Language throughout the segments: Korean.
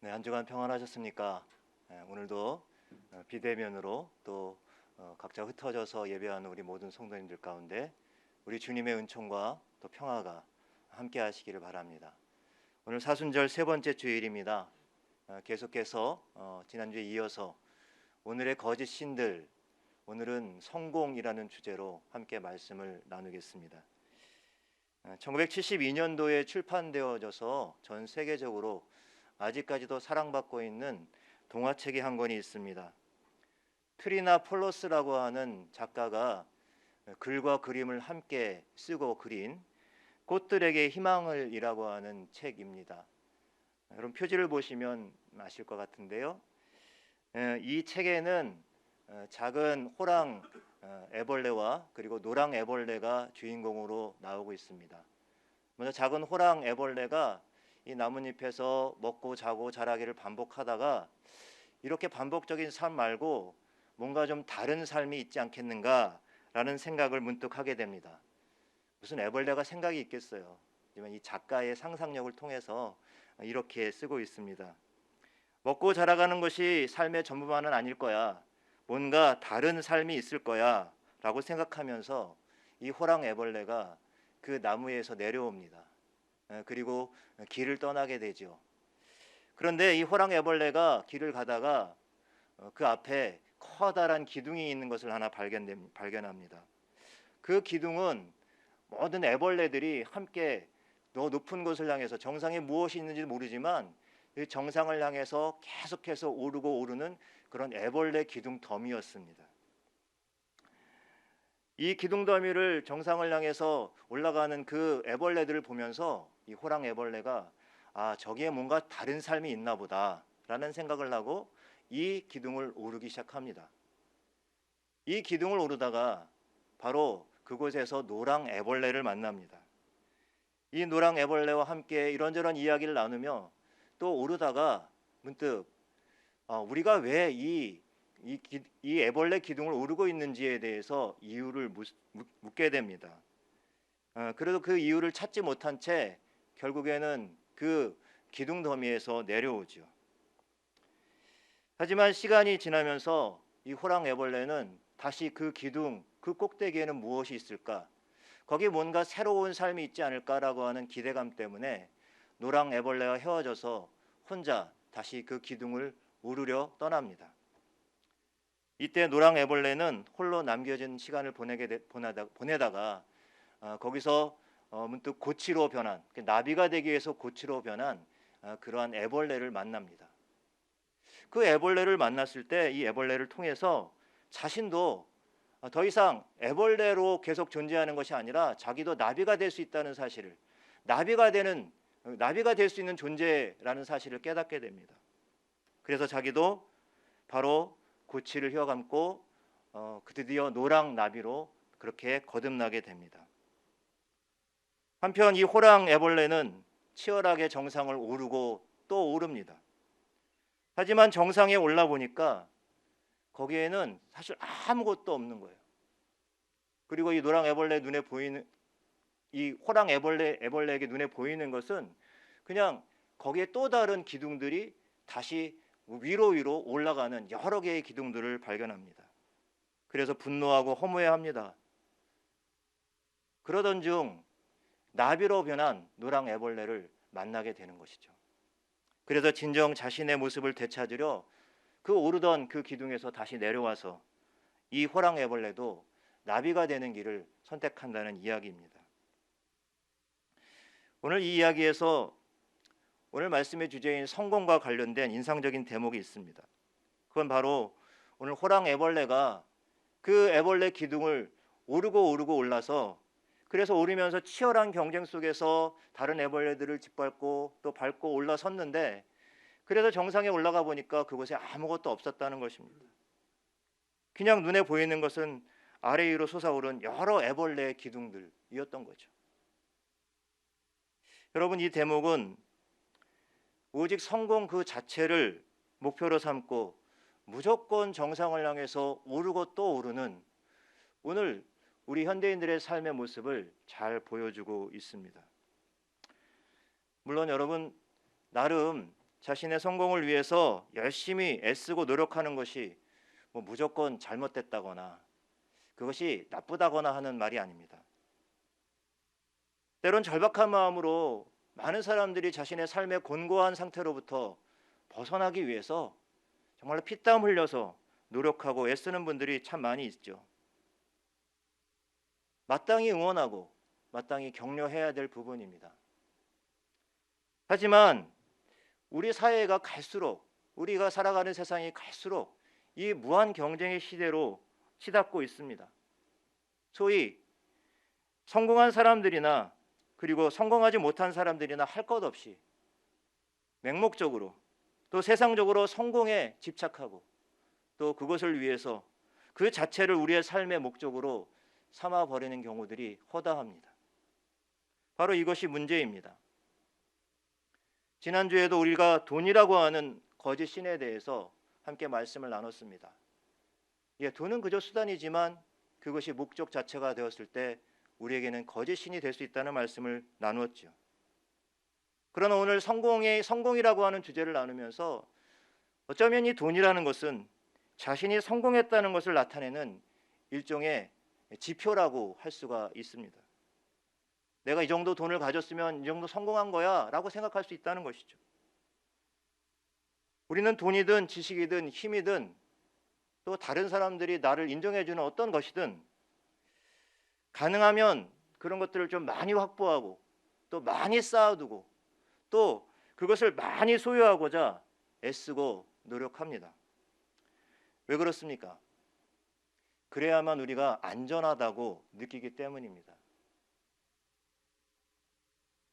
네, 한 주간 평안하셨습니까? 오늘도 비대면으로 또 각자 흩어져서 예배하는 우리 모든 성도님들 가운데 우리 주님의 은총과 또 평화가 함께 하시기를 바랍니다. 오늘 사순절 세 번째 주일입니다. 계속해서 지난주에 이어서 오늘의 거짓 신들, 오늘은 성공이라는 주제로 함께 말씀을 나누겠습니다. 1972년도에 출판되어져서 전 세계적으로 아직까지도 사랑받고 있는 동화책이 한 권이 있습니다. 트리나 폴로스라고 하는 작가가 글과 그림을 함께 쓰고 그린 꽃들에게 희망을 이라고 하는 책입니다. 여러분 표지를 보시면 아실 것 같은데요. 이 책에는 작은 호랑 애벌레와 그리고 노랑 애벌레가 주인공으로 나오고 있습니다. 먼저 작은 호랑 애벌레가 이 나뭇잎에서 먹고 자고 자라기를 반복하다가 이렇게 반복적인 삶 말고 뭔가 좀 다른 삶이 있지 않겠는가라는 생각을 문득 하게 됩니다. 무슨 애벌레가 생각이 있겠어요. 하지만 이 작가의 상상력을 통해서 이렇게 쓰고 있습니다. 먹고 자라가는 것이 삶의 전부만은 아닐 거야. 뭔가 다른 삶이 있을 거야 라고 생각하면서 이 호랑 애벌레가 그 나무에서 내려옵니다. 그리고 길을 떠나게 되죠. 그런데 이 호랑 애벌레가 길을 가다가 그 앞에 커다란 기둥이 있는 것을 하나 발견합니다. 그 기둥은 모든 애벌레들이 함께 더 높은 곳을 향해서 정상에 무엇이 있는지 모르지만 이 정상을 향해서 계속해서 오르고 오르는 그런 애벌레 기둥 더미였습니다. 이 기둥 더미를 정상을 향해서 올라가는 그 애벌레들을 보면서 이 호랑 애벌레가 저기에 뭔가 다른 삶이 있나 보다 라는 생각을 하고 이 기둥을 오르기 시작합니다. 이 기둥을 오르다가 바로 그곳에서 노랑 애벌레를 만납니다. 이 노랑 애벌레와 함께 이런저런 이야기를 나누며 또 오르다가 문득 우리가 왜 이 애벌레 기둥을 오르고 있는지에 대해서 이유를 묻게 됩니다. 그래도 그 이유를 찾지 못한 채 결국에는 그 기둥 더미에서 내려오죠. 하지만 시간이 지나면서 이 호랑 애벌레는 다시 그 기둥, 그 꼭대기에는 무엇이 있을까? 거기에 뭔가 새로운 삶이 있지 않을까라고 하는 기대감 때문에 노랑 애벌레와 헤어져서 혼자 다시 그 기둥을 오르려 떠납니다. 이때 노랑 애벌레는 홀로 남겨진 시간을 보내다가 거기서 문득 고치로 변한, 나비가 되기 위해서 고치로 변한 그러한 애벌레를 만납니다. 그 애벌레를 만났을 때 이 애벌레를 통해서 자신도 더 이상 애벌레로 계속 존재하는 것이 아니라 자기도 나비가 될 수 있다는 사실을, 나비가 될 수 있는 존재라는 사실을 깨닫게 됩니다. 그래서 자기도 바로 고치를 휘어감고 드디어 노랑 나비로 그렇게 거듭나게 됩니다. 한편 이 호랑 애벌레는 치열하게 정상을 오르고 또 오릅니다. 하지만 정상에 올라 보니까 거기에는 사실 아무것도 없는 거예요. 그리고 이 노랑 애벌레 눈에 보이는 이 호랑 애벌레에게 눈에 보이는 것은 그냥 거기에 또 다른 기둥들이 다시 위로 올라가는 여러 개의 기둥들을 발견합니다. 그래서 분노하고 허무해합니다. 그러던 중 나비로 변한 노랑 애벌레를 만나게 되는 것이죠. 그래서 진정 자신의 모습을 되찾으려 그 오르던 그 기둥에서 다시 내려와서 이 호랑 애벌레도 나비가 되는 길을 선택한다는 이야기입니다. 오늘 이 이야기에서 오늘 말씀의 주제인 성공과 관련된 인상적인 대목이 있습니다. 그건 바로 오늘 호랑 애벌레가 그 애벌레 기둥을 오르고 올라서 그래서 오르면서 치열한 경쟁 속에서 다른 애벌레들을 짓밟고 또 밟고 올라섰는데 그래서 정상에 올라가 보니까 그곳에 아무것도 없었다는 것입니다. 그냥 눈에 보이는 것은 아래 위로 솟아오른 여러 애벌레의 기둥들이었던 거죠. 여러분 이 대목은 오직 성공 그 자체를 목표로 삼고 무조건 정상을 향해서 오르고 또 오르는 오늘 우리 현대인들의 삶의 모습을 잘 보여주고 있습니다. 물론 여러분 나름 자신의 성공을 위해서 열심히 애쓰고 노력하는 것이 무조건 잘못됐다거나 그것이 나쁘다거나 하는 말이 아닙니다. 때론 절박한 마음으로 많은 사람들이 자신의 삶의 곤고한 상태로부터 벗어나기 위해서 정말로 피땀 흘려서 노력하고 애쓰는 분들이 참 많이 있죠. 마땅히 응원하고 마땅히 격려해야 될 부분입니다. 하지만 우리 사회가 갈수록, 우리가 살아가는 세상이 갈수록 이 무한 경쟁의 시대로 치닫고 있습니다. 소위 성공한 사람들이나 그리고 성공하지 못한 사람들이나 할 것 없이 맹목적으로 또 세상적으로 성공에 집착하고 또 그것을 위해서 그 자체를 우리의 삶의 목적으로 삼아버리는 경우들이 허다합니다. 바로 이것이 문제입니다. 지난주에도 우리가 돈이라고 하는 거짓 신에 대해서 함께 말씀을 나눴습니다. 돈은 그저 수단이지만 그것이 목적 자체가 되었을 때 우리에게는 거짓 신이 될 수 있다는 말씀을 나누었죠. 그러나 오늘 성공이라고 하는 주제를 나누면서 어쩌면 이 돈이라는 것은 자신이 성공했다는 것을 나타내는 일종의 지표라고 할 수가 있습니다. 내가 이 정도 돈을 가졌으면 이 정도 성공한 거야 라고 생각할 수 있다는 것이죠. 우리는 돈이든 지식이든 힘이든 또 다른 사람들이 나를 인정해주는 어떤 것이든 가능하면 그런 것들을 좀 많이 확보하고 또 많이 쌓아두고 또 그것을 많이 소유하고자 애쓰고 노력합니다. 왜 그렇습니까? 그래야만 우리가 안전하다고 느끼기 때문입니다.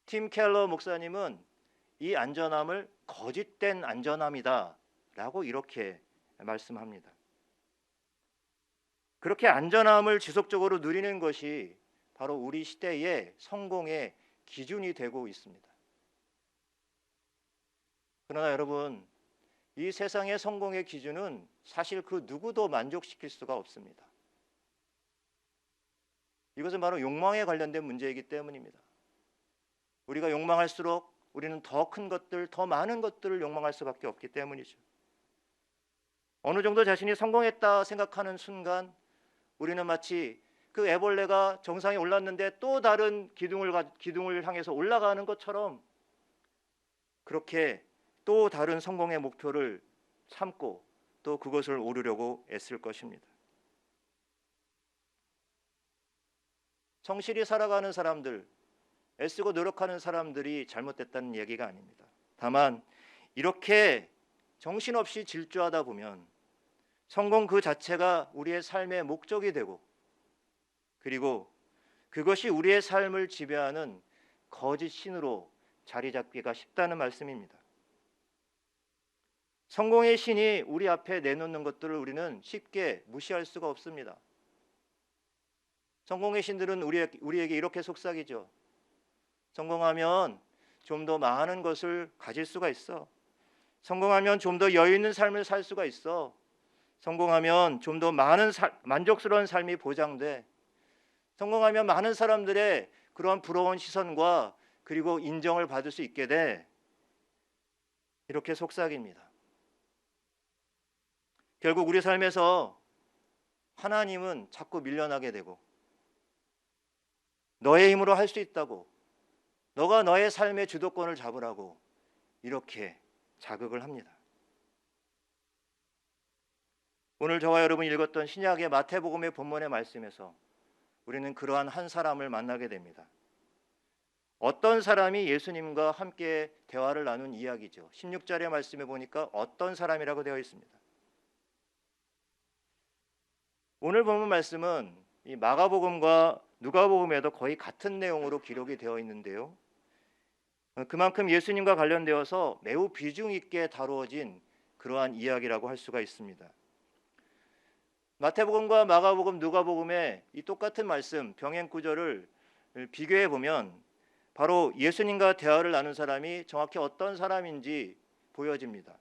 팀 켈러 목사님은 이 안전함을 거짓된 안전함이다 라고 이렇게 말씀합니다. 그렇게 안전함을 지속적으로 누리는 것이 바로 우리 시대의 성공의 기준이 되고 있습니다. 그러나 여러분, 이 세상의 성공의 기준은 사실 그 누구도 만족시킬 수가 없습니다. 이것은 바로 욕망에 관련된 문제이기 때문입니다. 우리가 욕망할수록 우리는 더 큰 것들, 더 많은 것들을 욕망할 수밖에 없기 때문이죠. 어느 정도 자신이 성공했다 생각하는 순간 우리는 마치 그 애벌레가 정상에 올랐는데 또 다른 기둥을 향해서 올라가는 것처럼 그렇게 또 다른 성공의 목표를 삼고 또 그것을 오르려고 애쓸 것입니다. 성실히 살아가는 사람들, 애쓰고 노력하는 사람들이 잘못됐다는 얘기가 아닙니다. 다만 이렇게 정신없이 질주하다 보면 성공 그 자체가 우리의 삶의 목적이 되고 그리고 그것이 우리의 삶을 지배하는 거짓 신으로 자리 잡기가 쉽다는 말씀입니다. 성공의 신이 우리 앞에 내놓는 것들을 우리는 쉽게 무시할 수가 없습니다. 성공의 신들은 우리에게 이렇게 속삭이죠. 성공하면 좀 더 많은 것을 가질 수가 있어. 성공하면 좀 더 여유 있는 삶을 살 수가 있어. 성공하면 좀 더 많은 만족스러운 삶이 보장돼. 성공하면 많은 사람들의 그런 부러운 시선과 그리고 인정을 받을 수 있게 돼. 이렇게 속삭입니다. 결국 우리 삶에서 하나님은 자꾸 밀려나게 되고 너의 힘으로 할 수 있다고 너가 너의 삶의 주도권을 잡으라고 이렇게 자극을 합니다. 오늘 저와 여러분이 읽었던 신약의 마태복음의 본문의 말씀에서 우리는 그러한 한 사람을 만나게 됩니다. 어떤 사람이 예수님과 함께 대화를 나눈 이야기죠. 16절의 말씀에 보니까 어떤 사람이라고 되어 있습니다. 오늘 본문 말씀은 이 마가복음과 누가복음에도 거의 같은 내용으로 기록이 되어 있는데요. 그만큼 예수님과 관련되어서 매우 비중 있게 다루어진 그러한 이야기라고 할 수가 있습니다. 마태복음과 마가복음, 누가복음의 이 똑같은 말씀, 병행 구절을 비교해 보면 바로 예수님과 대화를 나눈 사람이 정확히 어떤 사람인지 보여집니다.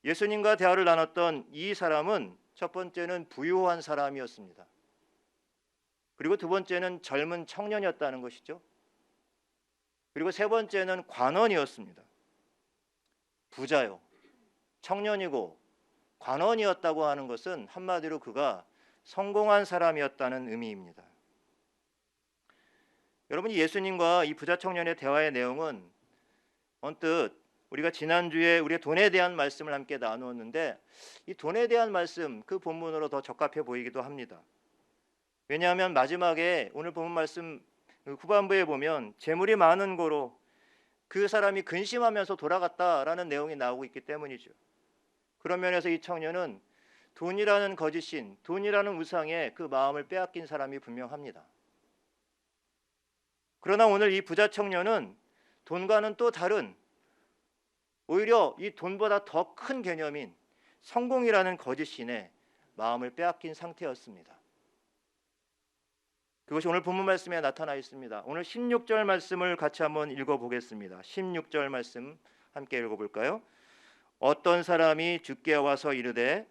예수님과 대화를 나눴던 이 사람은 첫 번째는 부유한 사람이었습니다. 그리고 두 번째는 젊은 청년이었다는 것이죠. 그리고 세 번째는 관원이었습니다. 부자요, 청년이고 관원이었다고 하는 것은 한마디로 그가 성공한 사람이었다는 의미입니다. 여러분이 예수님과 이 부자 청년의 대화의 내용은 언뜻 우리가 지난주에 우리의 돈에 대한 말씀을 함께 나누었는데 이 돈에 대한 말씀 그 본문으로 더 적합해 보이기도 합니다. 왜냐하면 마지막에 오늘 본문 말씀 후반부에 보면 재물이 많은 고로 그 사람이 근심하면서 돌아갔다라는 내용이 나오고 있기 때문이죠. 그런 면에서 이 청년은 돈이라는 거짓신, 돈이라는 우상에 그 마음을 빼앗긴 사람이 분명합니다. 그러나 오늘 이 부자 청년은 돈과는 또 다른 오히려 이 돈보다 더 큰 개념인 성공이라는 거짓신에 마음을 빼앗긴 상태였습니다. 그것이 오늘 본문 말씀에 나타나 있습니다. 오늘 16절 말씀을 같이 한번 읽어보겠습니다. 16절 말씀 함께 읽어볼까요? 어떤 사람이 주께 와서 이르되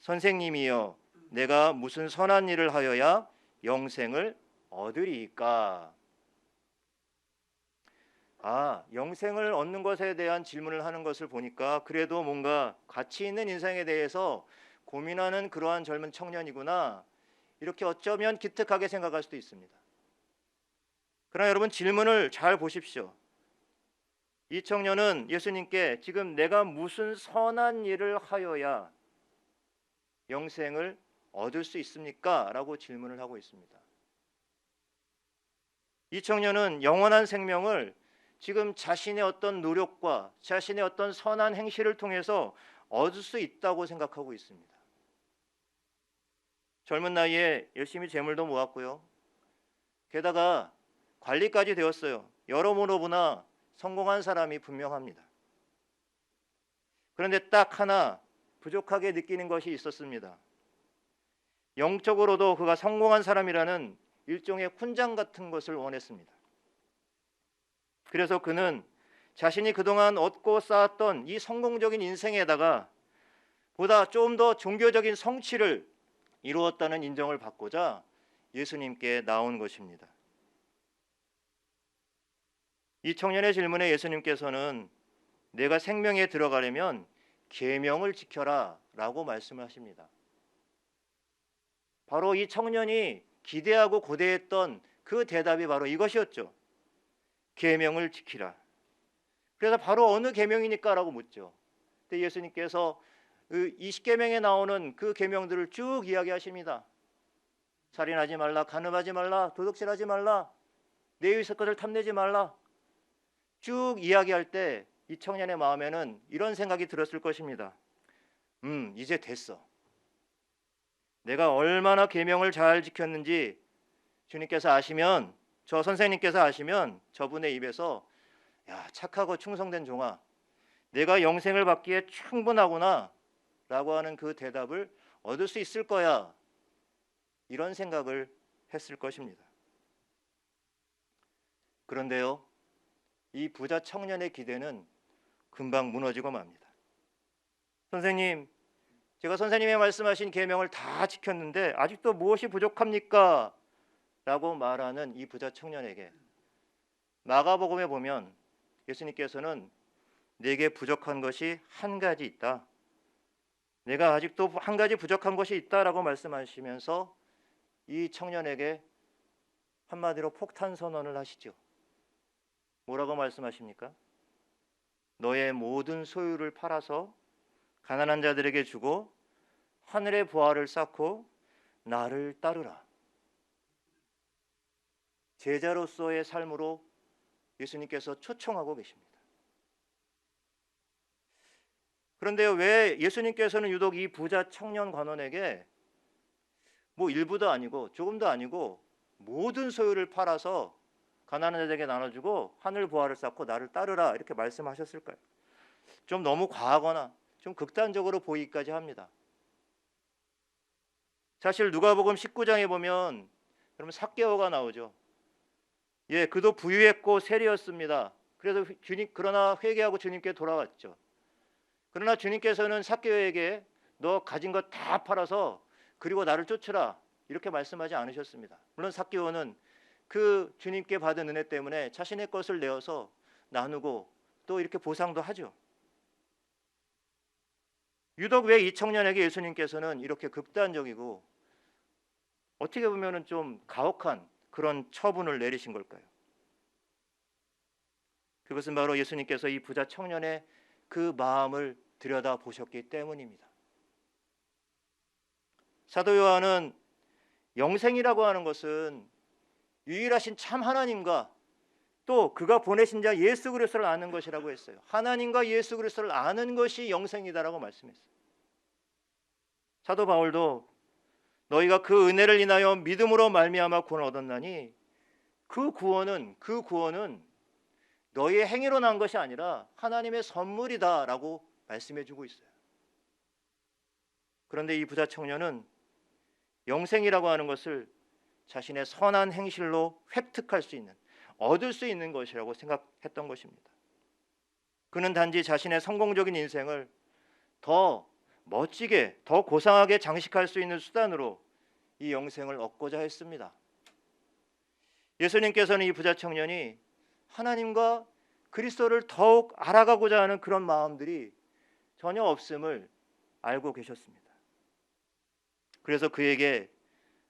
선생님이여 내가 무슨 선한 일을 하여야 영생을 얻으리이까? 영생을 얻는 것에 대한 질문을 하는 것을 보니까 그래도 뭔가 가치 있는 인생에 대해서 고민하는 그러한 젊은 청년이구나, 이렇게 어쩌면 기특하게 생각할 수도 있습니다. 그러나 여러분 질문을 잘 보십시오. 이 청년은 예수님께 지금 내가 무슨 선한 일을 하여야 영생을 얻을 수 있습니까? 라고 질문을 하고 있습니다. 이 청년은 영원한 생명을 지금 자신의 어떤 노력과 자신의 어떤 선한 행실을 통해서 얻을 수 있다고 생각하고 있습니다. 젊은 나이에 열심히 재물도 모았고요. 게다가 관리까지 되었어요. 여러모로 보나 성공한 사람이 분명합니다. 그런데 딱 하나 부족하게 느끼는 것이 있었습니다. 영적으로도 그가 성공한 사람이라는 일종의 훈장 같은 것을 원했습니다. 그래서 그는 자신이 그동안 얻고 쌓았던 이 성공적인 인생에다가 보다 좀 더 종교적인 성취를 이루었다는 인정을 받고자 예수님께 나온 것입니다. 이 청년의 질문에 예수님께서는 내가 생명에 들어가려면 계명을 지켜라 라고 말씀을 하십니다. 바로 이 청년이 기대하고 고대했던 그 대답이 바로 이것이었죠. 계명을 지키라. 그래서 바로 어느 계명이니까 라고 묻죠. 근데 예수님께서 그 20계명에 나오는 그 계명들을 쭉 이야기하십니다. 살인하지 말라, 간음하지 말라, 도둑질하지 말라, 내 이웃의 것을 탐내지 말라. 쭉 이야기할 때 이 청년의 마음에는 이런 생각이 들었을 것입니다. 이제 됐어. 내가 얼마나 계명을 잘 지켰는지 주님께서 아시면, 저 선생님께서 아시면 저분의 입에서 야, 착하고 충성된 종아, 내가 영생을 받기에 충분하구나 라고 하는 그 대답을 얻을 수 있을 거야, 이런 생각을 했을 것입니다. 그런데요, 이 부자 청년의 기대는 금방 무너지고 맙니다. 선생님, 제가 선생님의 말씀하신 계명을 다 지켰는데 아직도 무엇이 부족합니까? 라고 말하는 이 부자 청년에게 마가복음에 보면 예수님께서는 내게 부족한 것이 한 가지 있다, 내가 아직도 한 가지 부족한 것이 있다라고 말씀하시면서 이 청년에게 한마디로 폭탄 선언을 하시죠. 뭐라고 말씀하십니까? 너의 모든 소유를 팔아서 가난한 자들에게 주고 하늘의 보화를 쌓고 나를 따르라. 제자로서의 삶으로 예수님께서 초청하고 계십니다. 그런데요, 왜 예수님께서는 유독 이 부자 청년 관원에게 뭐 일부도 아니고 조금도 아니고 모든 소유를 팔아서 가난한 자들에게 나눠주고 하늘 보화를 쌓고 나를 따르라 이렇게 말씀하셨을까요? 좀 너무 과하거나 좀 극단적으로 보이기까지 합니다. 사실 누가복음 19장에 보면 여러분 삭개오가 나오죠. 예, 그도 부유했고 세리였습니다. 그래서 그러나 회개하고 주님께 돌아왔죠. 그러나 주님께서는 삭개오에게 너 가진 것 다 팔아서 그리고 나를 쫓으라 이렇게 말씀하지 않으셨습니다. 물론 삭개오는 그 주님께 받은 은혜 때문에 자신의 것을 내어서 나누고 또 이렇게 보상도 하죠. 유독 왜 이 청년에게 예수님께서는 이렇게 극단적이고 어떻게 보면은 좀 가혹한 그런 처분을 내리신 걸까요? 그것은 바로 예수님께서 이 부자 청년의 그 마음을 들여다 보셨기 때문입니다. 사도 요한은 영생이라고 하는 것은 유일하신 참 하나님과 또 그가 보내신 자 예수 그리스도를 아는 것이라고 했어요. 하나님과 예수 그리스도를 아는 것이 영생이다라고 말씀했어요. 사도 바울도 너희가 그 은혜를 인하여 믿음으로 말미암아 구원을 얻었나니 그 구원은 너희의 행위로 난 것이 아니라 하나님의 선물이다라고 말씀해 주고 있어요. 그런데 이 부자 청년은 영생이라고 하는 것을 자신의 선한 행실로 획득할 수 있는, 얻을 수 있는 것이라고 생각했던 것입니다. 그는 단지 자신의 성공적인 인생을 더 멋지게, 더 고상하게 장식할 수 있는 수단으로 이 영생을 얻고자 했습니다. 예수님께서는 이 부자 청년이 하나님과 그리스도를 더욱 알아가고자 하는 그런 마음들이 전혀 없음을 알고 계셨습니다. 그래서 그에게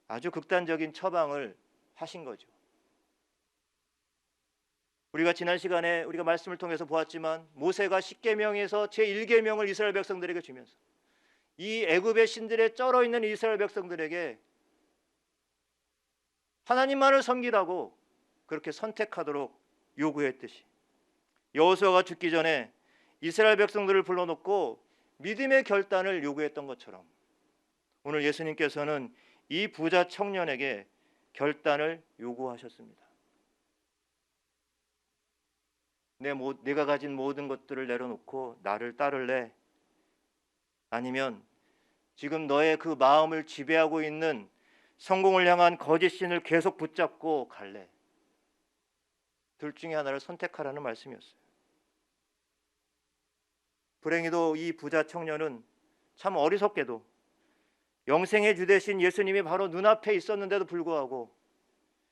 아주 극단적인 처방을 하신 거죠. 우리가 지난 시간에 우리가 말씀을 통해서 보았지만 모세가 10계명에서 제1계명을 이스라엘 백성들에게 주면서 이 애굽의 신들에 쩔어 있는 이스라엘 백성들에게 하나님만을 섬기라고 그렇게 선택하도록 요구했듯이 여호수아가 죽기 전에 이스라엘 백성들을 불러놓고 믿음의 결단을 요구했던 것처럼 오늘 예수님께서는 이 부자 청년에게 결단을 요구하셨습니다. 내가 가진 모든 것들을 내려놓고 나를 따를래? 아니면 지금 너의 그 마음을 지배하고 있는 성공을 향한 거짓 신을 계속 붙잡고 갈래? 둘 중에 하나를 선택하라는 말씀이었어요. 불행히도 이 부자 청년은 참 어리석게도 영생의 주 되신 예수님이 바로 눈앞에 있었는데도 불구하고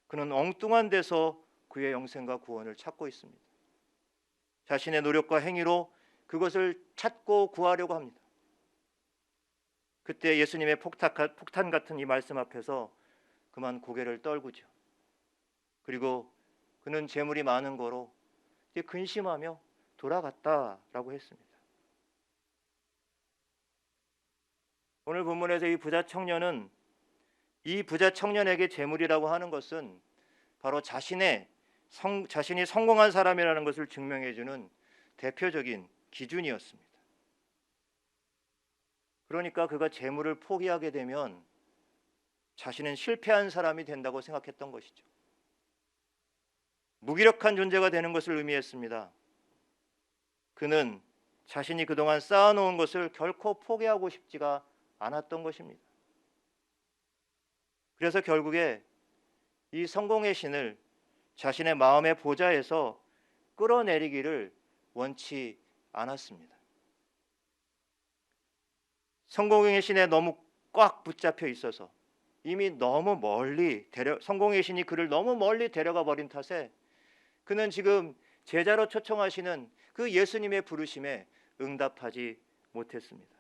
그는 엉뚱한 데서 그의 영생과 구원을 찾고 있습니다. 자신의 노력과 행위로 그것을 찾고 구하려고 합니다. 그때 예수님의 폭탄 같은 이 말씀 앞에서 그만 고개를 떨구죠. 그리고 그는 재물이 많은 거로 근심하며 돌아갔다라고 했습니다. 오늘 본문에서 이 부자 청년에게 재물이라고 하는 것은 바로 자신이 성공한 사람이라는 것을 증명해주는 대표적인 기준이었습니다. 그러니까 그가 재물을 포기하게 되면 자신은 실패한 사람이 된다고 생각했던 것이죠. 무기력한 존재가 되는 것을 의미했습니다. 그는 자신이 그동안 쌓아놓은 것을 결코 포기하고 싶지가 않았던 것입니다. 그래서 결국에 이 성공의 신을 자신의 마음의 보좌에서 끌어내리기를 원치 않았습니다. 성공의 신에 너무 꽉 붙잡혀 있어서 이미 너무 성공의 신이 그를 너무 멀리 데려가 버린 탓에 그는 지금 제자로 초청하시는 그 예수님의 부르심에 응답하지 못했습니다.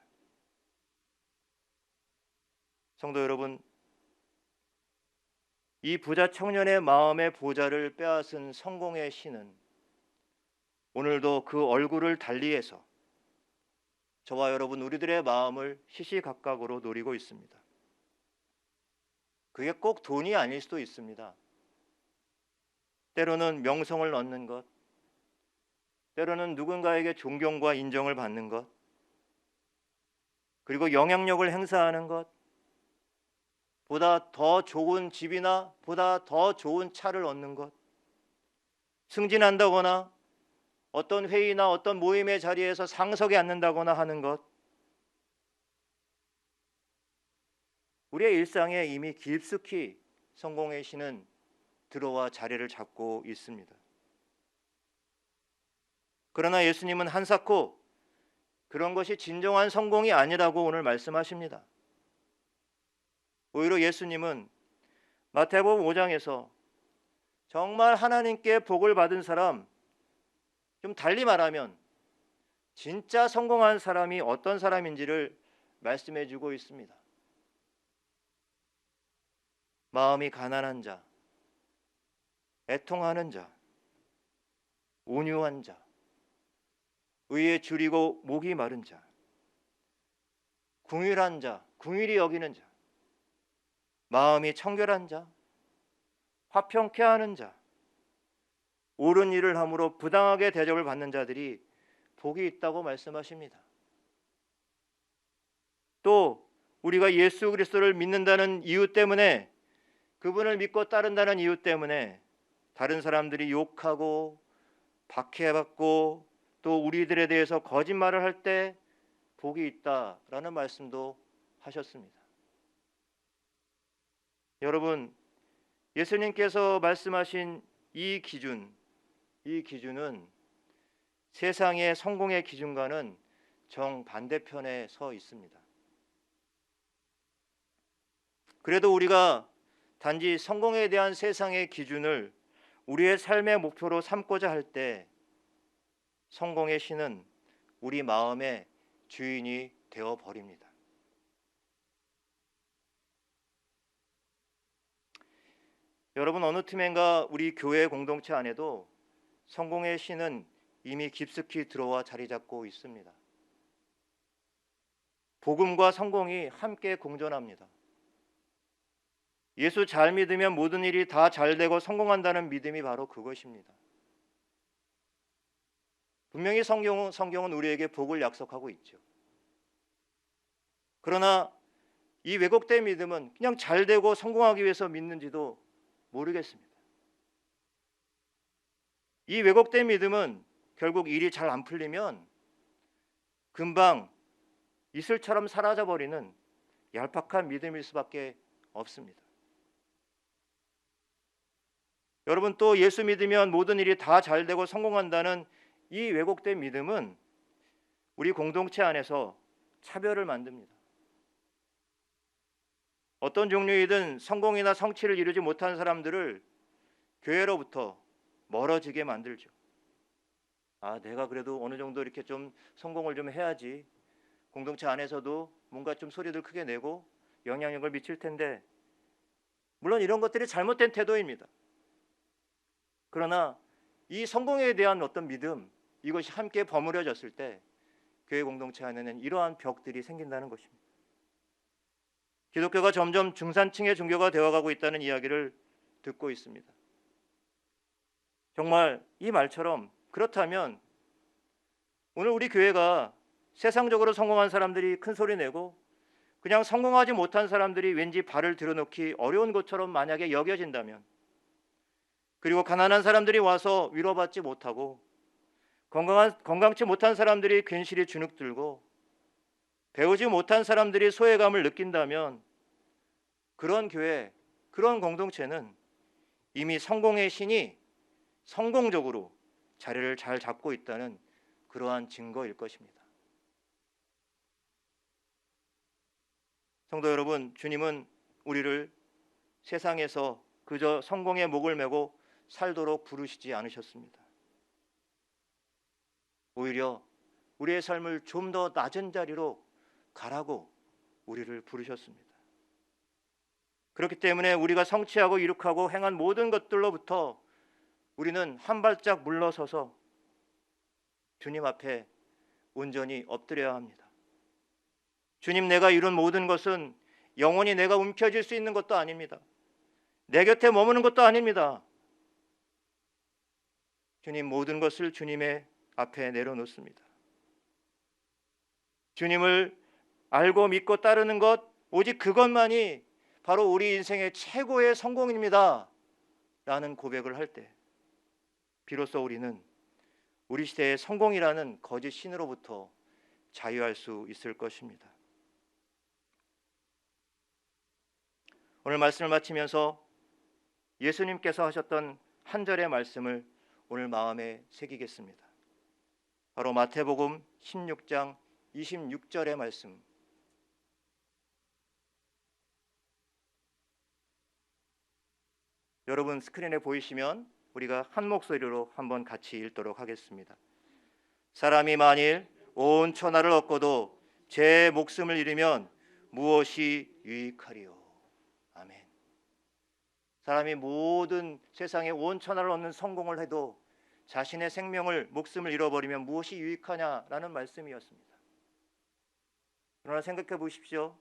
성도 여러분, 이 부자 청년의 마음의 보좌를 빼앗은 성공의 신은 오늘도 그 얼굴을 달리해서 저와 여러분 우리들의 마음을 시시각각으로 노리고 있습니다. 그게 꼭 돈이 아닐 수도 있습니다. 때로는 명성을 얻는 것, 때로는 누군가에게 존경과 인정을 받는 것, 그리고 영향력을 행사하는 것, 보다 더 좋은 집이나 보다 더 좋은 차를 얻는 것, 승진한다거나 어떤 회의나 어떤 모임의 자리에서 상석에 앉는다거나 하는 것, 우리의 일상에 이미 깊숙이 성공의 신은 들어와 자리를 잡고 있습니다. 그러나 예수님은 한사코 그런 것이 진정한 성공이 아니라고 오늘 말씀하십니다. 오히려 예수님은 마태복음 5장에서 정말 하나님께 복을 받은 사람, 좀 달리 말하면 진짜 성공한 사람이 어떤 사람인지를 말씀해 주고 있습니다. 마음이 가난한 자, 애통하는 자, 온유한 자, 의에 줄이고 목이 마른 자, 궁휼한 자, 궁휼히 여기는 자, 마음이 청결한 자, 화평케 하는 자, 옳은 일을 함으로 부당하게 대접을 받는 자들이 복이 있다고 말씀하십니다. 또 우리가 예수 그리스도를 믿는다는 이유 때문에, 그분을 믿고 따른다는 이유 때문에 다른 사람들이 욕하고 박해받고 또 우리들에 대해서 거짓말을 할 때 복이 있다라는 말씀도 하셨습니다. 여러분, 예수님께서 말씀하신 이 기준은 세상의 성공의 기준과는 정반대편에 서 있습니다. 그래도 우리가 단지 성공에 대한 세상의 기준을 우리의 삶의 목표로 삼고자 할 때 성공의 신은 우리 마음의 주인이 되어 버립니다. 여러분, 어느 틈엔가 우리 교회 공동체 안에도 성공의 신은 이미 깊숙이 들어와 자리 잡고 있습니다. 복음과 성공이 함께 공존합니다. 예수 잘 믿으면 모든 일이 다 잘 되고 성공한다는 믿음이 바로 그것입니다. 분명히 성경은 우리에게 복을 약속하고 있죠. 그러나 이 왜곡된 믿음은 그냥 잘 되고 성공하기 위해서 믿는지도 모르겠습니다. 이 왜곡된 믿음은 결국 일이 잘 안 풀리면 금방 이슬처럼 사라져버리는 얄팍한 믿음일 수밖에 없습니다. 여러분, 또 예수 믿으면 모든 일이 다 잘 되고 성공한다는 이 왜곡된 믿음은 우리 공동체 안에서 차별을 만듭니다. 어떤 종류이든 성공이나 성취를 이루지 못한 사람들을 교회로부터 멀어지게 만들죠. 내가 그래도 어느 정도 이렇게 좀 성공을 좀 해야지 공동체 안에서도 뭔가 좀 소리를 크게 내고 영향력을 미칠 텐데, 물론 이런 것들이 잘못된 태도입니다. 그러나 이 성공에 대한 어떤 믿음, 이것이 함께 버무려졌을 때 교회 공동체 안에는 이러한 벽들이 생긴다는 것입니다. 기독교가 점점 중산층의 종교가 되어가고 있다는 이야기를 듣고 있습니다. 정말 이 말처럼 그렇다면 오늘 우리 교회가 세상적으로 성공한 사람들이 큰 소리 내고 그냥 성공하지 못한 사람들이 왠지 발을 들여놓기 어려운 것처럼 만약에 여겨진다면, 그리고 가난한 사람들이 와서 위로받지 못하고 건강치 못한 사람들이 괜시리 주눅들고 배우지 못한 사람들이 소외감을 느낀다면, 그런 교회, 그런 공동체는 이미 성공의 신이 성공적으로 자리를 잘 잡고 있다는 그러한 증거일 것입니다. 성도 여러분, 주님은 우리를 세상에서 그저 성공의 목을 메고 살도록 부르시지 않으셨습니다. 오히려 우리의 삶을 좀 더 낮은 자리로 가라고 우리를 부르셨습니다. 그렇기 때문에 우리가 성취하고 이룩하고 행한 모든 것들로부터 우리는 한 발짝 물러서서 주님 앞에 온전히 엎드려야 합니다. 주님, 내가 이룬 모든 것은 영원히 내가 움켜쥘 수 있는 것도 아닙니다. 내 곁에 머무는 것도 아닙니다. 주님, 모든 것을 주님의 앞에 내려놓습니다. 주님을 알고 믿고 따르는 것, 오직 그것만이 바로 우리 인생의 최고의 성공입니다 라는 고백을 할 때 비로소 우리는 우리 시대의 성공이라는 거짓 신으로부터 자유할 수 있을 것입니다. 오늘 말씀을 마치면서 예수님께서 하셨던 한 절의 말씀을 오늘 마음에 새기겠습니다. 바로 마태복음 16장 26절의 말씀. 여러분 스크린에 보이시면 우리가 한 목소리로 한번 같이 읽도록 하겠습니다. 사람이 만일 온 천하를 얻고도 제 목숨을 잃으면 무엇이 유익하리요. 아멘. 사람이 모든 세상에 온 천하를 얻는 성공을 해도 자신의 생명을 목숨을 잃어버리면 무엇이 유익하냐라는 말씀이었습니다. 그러나 생각해 보십시오.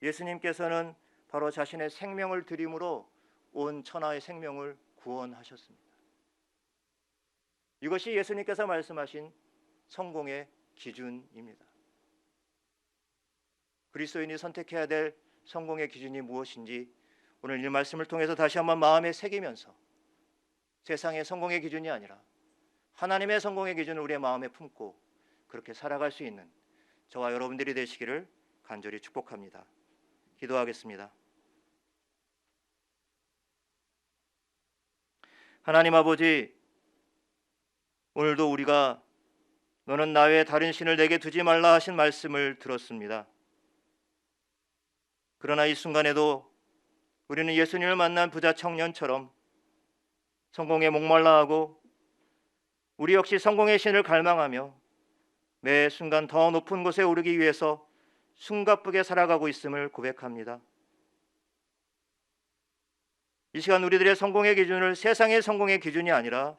예수님께서는 바로 자신의 생명을 드림으로 온 천하의 생명을 구원하셨습니다. 이것이 예수님께서 말씀하신 성공의 기준입니다. 그리스도인이 선택해야 될 성공의 기준이 무엇인지 오늘 이 말씀을 통해서 다시 한번 마음에 새기면서 세상의 성공의 기준이 아니라 하나님의 성공의 기준을 우리의 마음에 품고 그렇게 살아갈 수 있는 저와 여러분들이 되시기를 간절히 축복합니다. 기도하겠습니다. 하나님 아버지, 오늘도 우리가 너는 나 외에 다른 신을 내게 두지 말라 하신 말씀을 들었습니다. 그러나 이 순간에도 우리는 예수님을 만난 부자 청년처럼 성공에 목말라하고 우리 역시 성공의 신을 갈망하며 매 순간 더 높은 곳에 오르기 위해서 숨가쁘게 살아가고 있음을 고백합니다. 이 시간 우리들의 성공의 기준을 세상의 성공의 기준이 아니라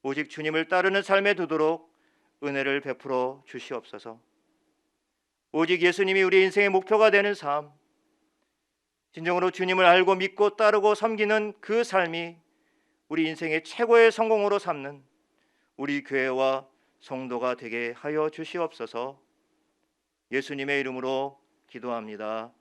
오직 주님을 따르는 삶에 두도록 은혜를 베풀어 주시옵소서. 오직 예수님이 우리 인생의 목표가 되는 삶, 진정으로 주님을 알고 믿고 따르고 섬기는 그 삶이 우리 인생의 최고의 성공으로 삼는 우리 교회와 성도가 되게 하여 주시옵소서. 예수님의 이름으로 기도합니다.